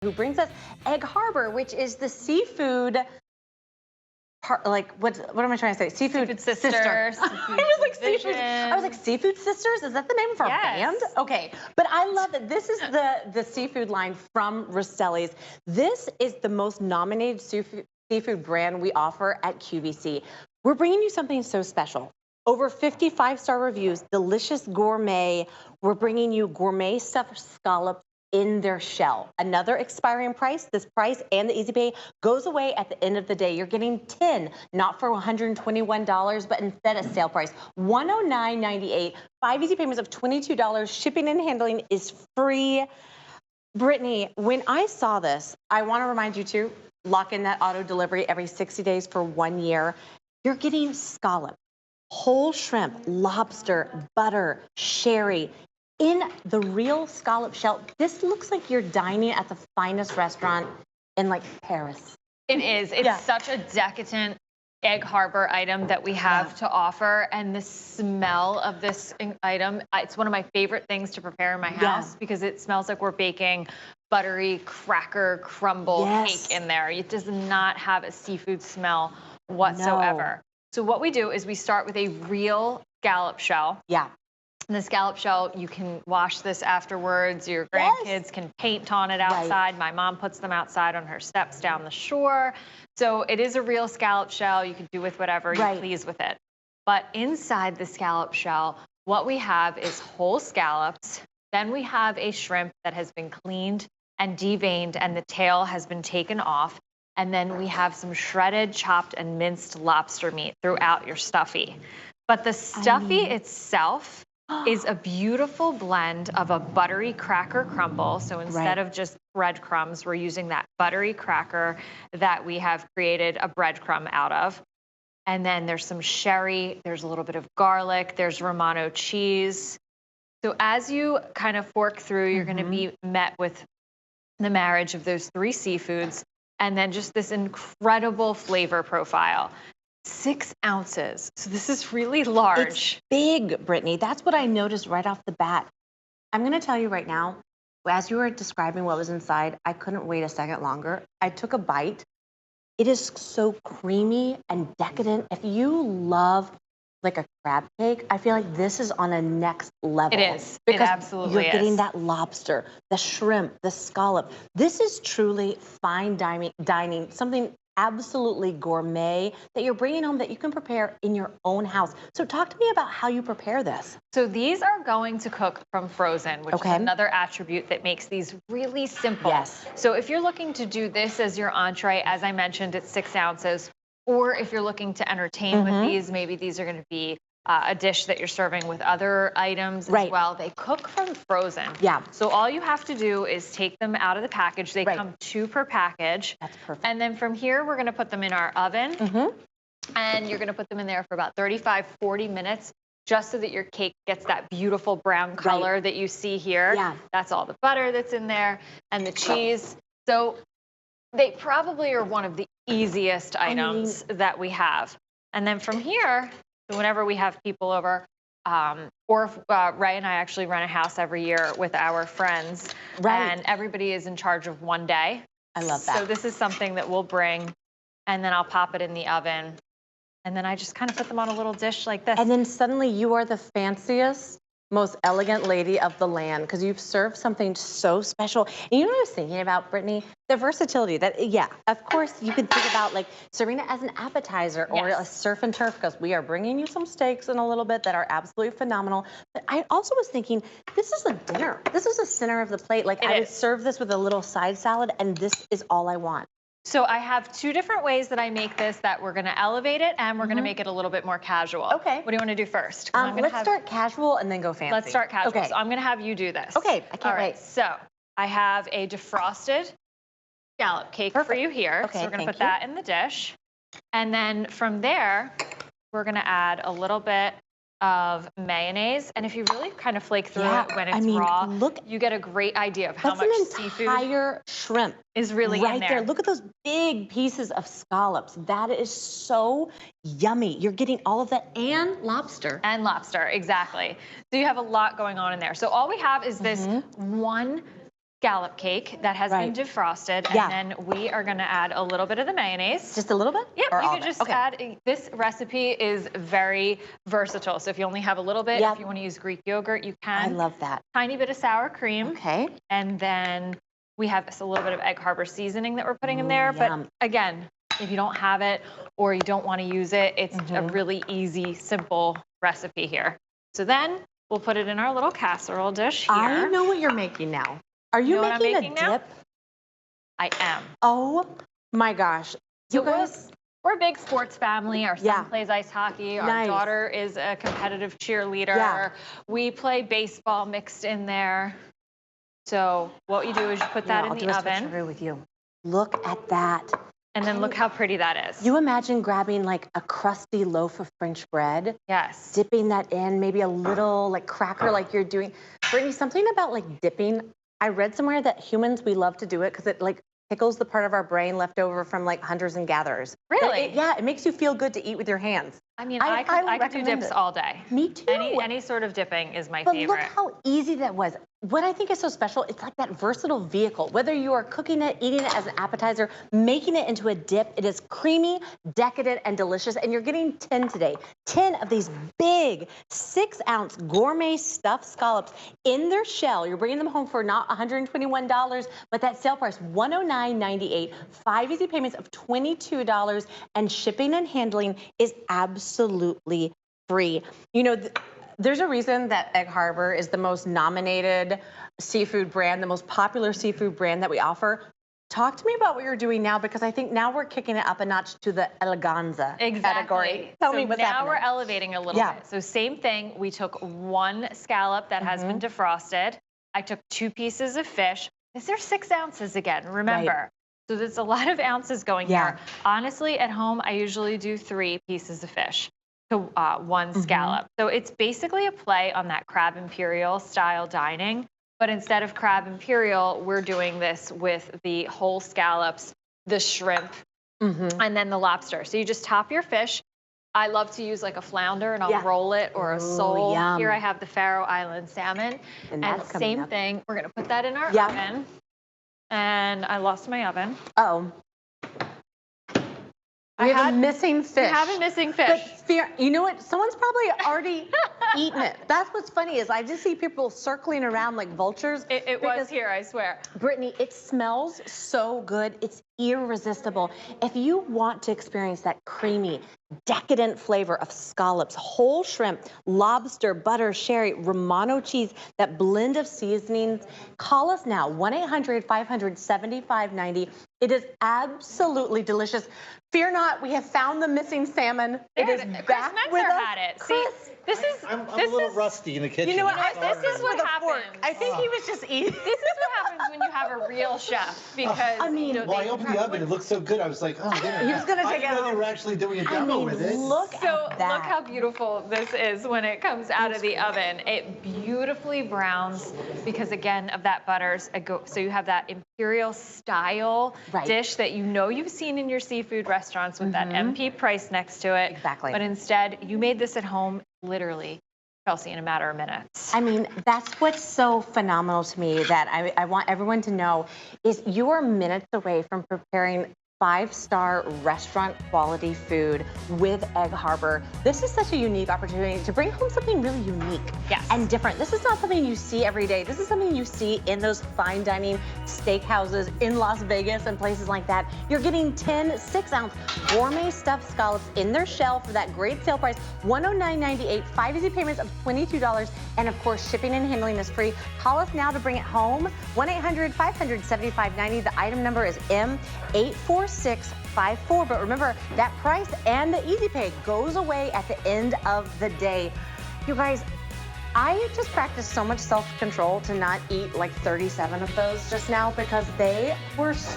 who brings us Egg Harbor, which is the seafood like what am I trying to say? Seafood Sisters. sister. Seafood I was like Division. I was like Seafood Sisters. Is that the name of our band? Okay, but I love that this is the seafood line from Rosselli's. This is the most nominated seafood brand we offer at QVC. We're bringing you something so special. Over 50 5-star reviews, delicious gourmet. We're bringing you gourmet stuffed scallops in their shell. Another expiring price. This price and the Easy Pay goes away at the end of the day. You're getting 10, not for $121, but instead a sale price, $109.98. 5 easy payments of $22. Shipping and handling is free. Brittany, when I saw this, I want to remind you to lock in that auto delivery every 60 days for 1 year. You're getting scallop, whole shrimp, lobster, butter, sherry, in the real scallop shell. This looks like you're dining at the finest restaurant in like Paris. It is. It's such a decadent Egg Harbor item that we have to offer, and the smell of this item, it's one of my favorite things to prepare in my house because it smells like we're baking buttery cracker crumble cake in there. It does not have a seafood smell whatsoever. No. So what we do is we start with a real scallop shell. Yeah. And the scallop shell, you can wash this afterwards. Your grandkids can paint on it outside. My mom puts them outside on her steps down the shore. So it is a real scallop shell. You can do with whatever you please with it. But inside the scallop shell, what we have is whole scallops. Then we have a shrimp that has been cleaned and deveined, and the tail has been taken off. And then we have some shredded, chopped, and minced lobster meat throughout your stuffy. But the stuffy itself is a beautiful blend of a buttery cracker crumble. So instead of just breadcrumbs, we're using that buttery cracker that we have created a breadcrumb out of. And then there's some sherry, there's a little bit of garlic, there's Romano cheese. So as you kind of fork through, you're going to be met with the marriage of those three seafoods and then just this incredible flavor profile. 6 ounces. So this is really large. It's big, Brittany. That's what I noticed right off the bat. I'm going to tell you right now, as you were describing what was inside, I couldn't wait a second longer. I took a bite. It is so creamy and decadent. If you love like a crab cake, I feel like this is on a next level. It is. Because it absolutely you're getting that lobster, the shrimp, the scallop. This is truly fine dining, something absolutely gourmet that you're bringing home that you can prepare in your own house. So talk to me about how you prepare this. So these are going to cook from frozen, which is another attribute that makes these really simple. Yes. So if you're looking to do this as your entree, as I mentioned, it's 6 ounces. Or if you're looking to entertain with these, maybe these are going to be a dish that you're serving with other items as well. They cook from frozen. Yeah. So all you have to do is take them out of the package. They come 2 per package. That's perfect. And then from here, we're going to put them in our oven. And you're going to put them in there for about 35, 40 minutes, just so that your cake gets that beautiful brown color that you see here. Yeah. That's all the butter that's in there and the cheese. So they probably are one of the easiest items that we have. And then from here, whenever we have people over, or if Ray and I actually run a house every year with our friends, and everybody is in charge of 1 day. I love that. So this is something that we'll bring, and then I'll pop it in the oven, and then I just kind of put them on a little dish like this. And then suddenly you are the fanciest, most elegant lady of the land because you've served something so special. And you know what I was thinking about, Brittany? The versatility that, of course you could think about like serving it as an appetizer or a surf and turf because we are bringing you some steaks in a little bit that are absolutely phenomenal. But I also was thinking, this is a dinner. This is a center of the plate. Like I would serve this with a little side salad and this is all I want. So I have 2 different ways that I make this that we're going to elevate it and we're going to make it a little bit more casual. Okay. What do you want to do first? Let's start casual and then go fancy. Let's start casual. Okay. So I'm going to have you do this. Okay. I can't wait. So I have a defrosted scallop cake for you here. Okay, so we're going to put that in the dish. And then from there, we're going to add a little bit of mayonnaise. And if you really kind of flake through it when it's raw, you get a great idea of how much seafood entire shrimp is really in there. Look at those big pieces of scallops. That is so yummy. You're getting all of that and lobster. And lobster, exactly. So you have a lot going on in there. So all we have is this one scallop cake that has been defrosted, and then we are going to add a little bit of the mayonnaise. Just a little bit? Yep, Or you all could of it? just add. This recipe is very versatile. So if you only have a little bit, if you want to use Greek yogurt, you can. I love that. Tiny bit of sour cream. Okay. And then we have a little bit of Egg Harbor seasoning that we're putting in there. But again, if you don't have it or you don't want to use it, it's a really easy, simple recipe here. So then we'll put it in our little casserole dish here. I know what you're making now. Are you making a dip? I am. Oh my gosh. You guys, we're a big sports family. Our son plays ice hockey. Our daughter is a competitive cheerleader. Yeah. We play baseball mixed in there. So what you do is you put that in the oven. With you. Look at that. And then look how pretty that is. You imagine grabbing like a crusty loaf of French bread. Yes. Dipping that in, maybe a little like cracker like you're doing. Brittany, something about like dipping. I read somewhere that humans, we love to do it because it like tickles the part of our brain left over from like hunters and gatherers. Really? It makes you feel good to eat with your hands. I mean, I could do dips all day. Me too. Any sort of dipping is my favorite. But look how easy that was. What I think is so special, it's like that versatile vehicle. Whether you are cooking it, eating it as an appetizer, making it into a dip, it is creamy, decadent, and delicious. And you're getting 10 today. 10 of these big 6-ounce gourmet stuffed scallops in their shell. You're bringing them home for not $121, but that sale price, $109.98. 5 easy payments of $22, and shipping and handling is absolutely free. You know, there's a reason that Egg Harbor is the most nominated seafood brand, the most popular seafood brand that we offer. Talk to me about what you're doing now, because I think now we're kicking it up a notch to the eleganza category. Tell me what's happening. Now we're elevating a little bit. So same thing. We took 1 scallop that has been defrosted. I took 2 pieces of fish. These are 6 ounces again, remember. So there's a lot of ounces going here. Honestly, at home, I usually do 3 pieces of fish to 1 scallop. So it's basically a play on that crab imperial style dining. But instead of crab imperial, we're doing this with the whole scallops, the shrimp, and then the lobster. So you just top your fish. I love to use like a flounder, and I'll roll it, or a sole. Here I have the Faroe Island salmon. And same thing, we're gonna put that in our oven. And I lost my oven. We have a missing fish. We have a missing fish. But you know what? Someone's probably already eaten it. That's what's funny is I just see people circling around like vultures. It was here, I swear. Brittany, it smells so good. It's irresistible. If you want to experience that creamy, decadent flavor of scallops, whole shrimp, lobster, butter, sherry, Romano cheese, that blend of seasonings, call us now, 1-800-500-7590. It is absolutely delicious. Fear not, we have found the missing salmon. It is back with us. Had it. See, I'm a little rusty in the kitchen. You know what? This is what happens. I think he was just eating. This is what happens when you have a real chef, because I mean, well, I opened the oven. It looked so good. I was like, oh, yeah. He was going to take it I didn't know they home. were actually doing a demo with it. Look at that. Look how beautiful this is when it comes out of the oven. It beautifully browns because, again, of that butters. So you have that imperial style dish that you know you've seen in your seafood restaurants with that MP price next to it. Exactly. But instead, you made this at home, literally, Chelsea, in a matter of minutes. I mean, that's what's so phenomenal to me that I want everyone to know is you are minutes away from preparing 5-star restaurant quality food with Egg Harbor. This is such a unique opportunity to bring home something really unique and different. This is not something you see every day. This is something you see in those fine dining steakhouses in Las Vegas and places like that. You're getting 10 6-ounce gourmet stuffed scallops in their shell for that great sale price, $109.98, 5 easy payments of $22, and of course, shipping and handling is free. Call us now to bring it home, 1-800-500-7590. The item number is M84654. But remember, that price and the Easy Pay goes away at the end of the day. You guys, I just practiced so much self-control to not eat like 37 of those just now because they were so